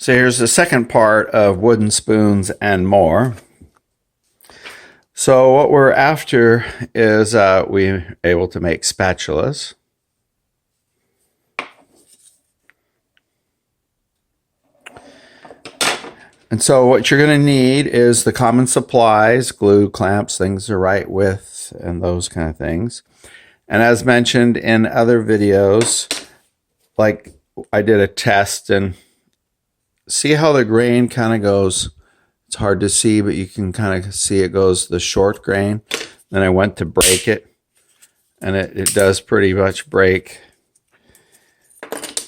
So here's the second part of wooden spoons and more. So what we're after is we're able to make spatulas. And so what you're going to need is the common supplies, glue, clamps, things the right width, and those kind of things. And as mentioned in other videos, like I did a test and see how the grain kind of goes. It's hard to see, but you can kind of see it goes the short grain. Then I went to break it, and it does pretty much break.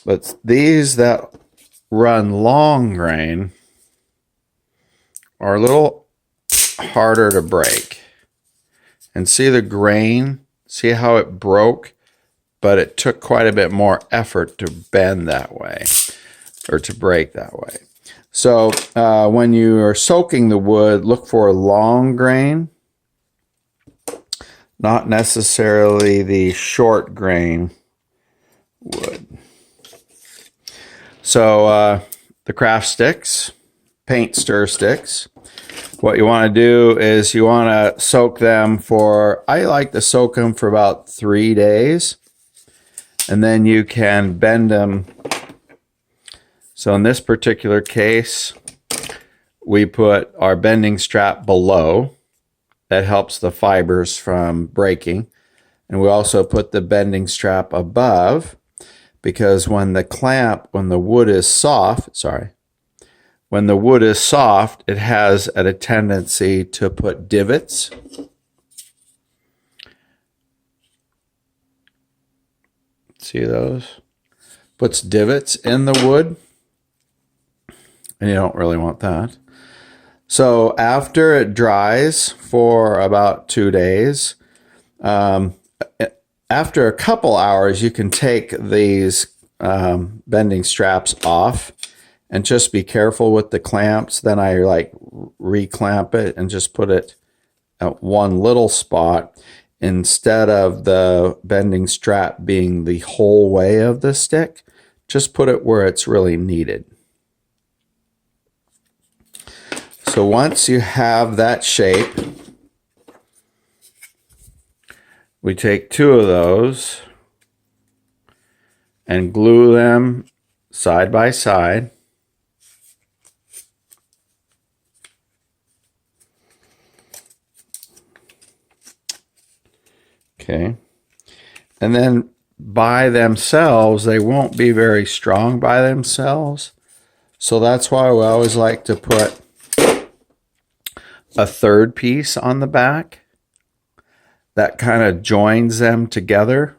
But these that run long grain are a little harder to break. And see the grain? See how it broke? But it took quite a bit more effort to bend that way, or to break that way. So when you are soaking the wood, look for a long grain, not necessarily the short grain wood. So the craft sticks, paint stir sticks. What you want to do is you want to soak them for, I like to soak them for about 3 days. And then you can bend them. So in this particular case, we put our bending strap below. That helps the fibers from breaking. And we also put the bending strap above, because when the wood is soft, when the wood is soft, it has a tendency to put divots. See those? Puts divots in the wood, and you don't really want that. So after it dries for about 2 days, after a couple hours, you can take these bending straps off, and just be careful with the clamps. Then I like reclamp it and just put it at one little spot, instead of the bending strap being the whole way of the stick. Just put it where it's really needed. So once you have that shape, we take 2 of those and glue them side by side. Okay, and then by themselves, they won't be very strong by themselves. So that's why we always like to put a third piece on the back that kind of joins them together.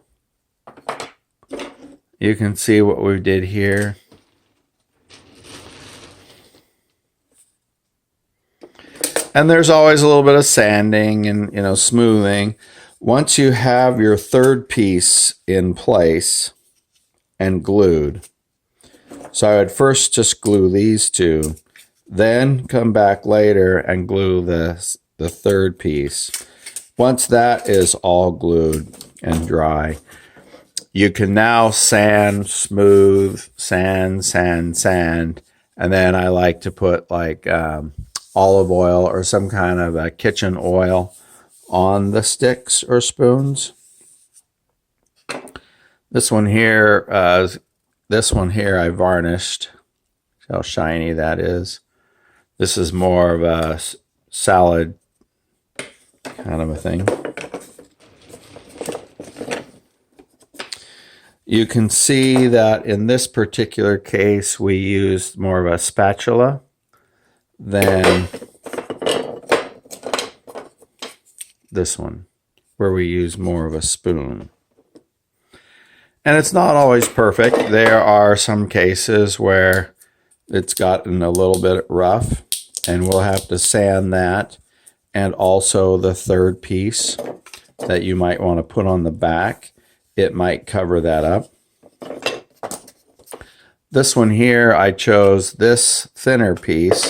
You can see what we did here. And there's always a little bit of sanding and smoothing. Once you have your third piece in place and glued, so I would first just glue these 2, then come back later and glue the third piece. Once that is all glued and dry, you can now sand, smooth, sand, and then I like to put like olive oil or some kind of a kitchen oil on the sticks or spoons. This one here I varnished. See how shiny that is. This is more of a salad kind of a thing. You can see that in this particular case we used more of a spatula than this one, where we use more of a spoon. And it's not always perfect. There are some cases where it's gotten a little bit rough, and we'll have to sand that, and also the third piece that you might want to put on the back. It might cover that up. This one here, I chose this thinner piece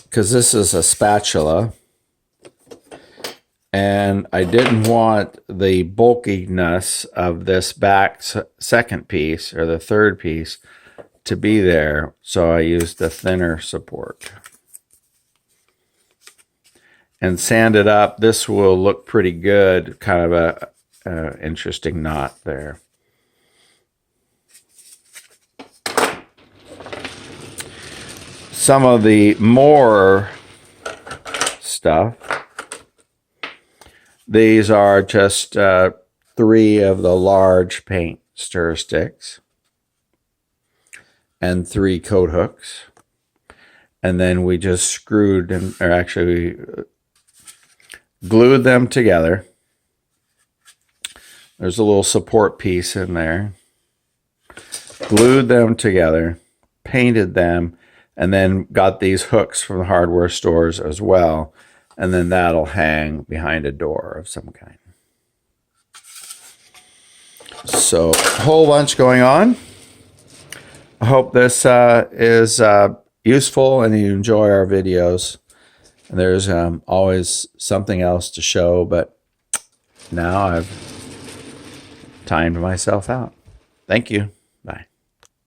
because this is a spatula. And I didn't want the bulkiness of this back second piece, or the third piece, to be there, so I used a thinner support. And sand it up. This will look pretty good, kind of a interesting knot there. Some of the more stuff, these are just 3 of the large paint stir sticks and 3 coat hooks. And then we just screwed them, or actually glued them together. There's a little support piece in there. Glued them together, painted them, and then got these hooks from the hardware stores as well. And then that'll hang behind a door of some kind. So a whole bunch going on. I hope this is useful and you enjoy our videos. And there's always something else to show, but now I've timed myself out. Thank you.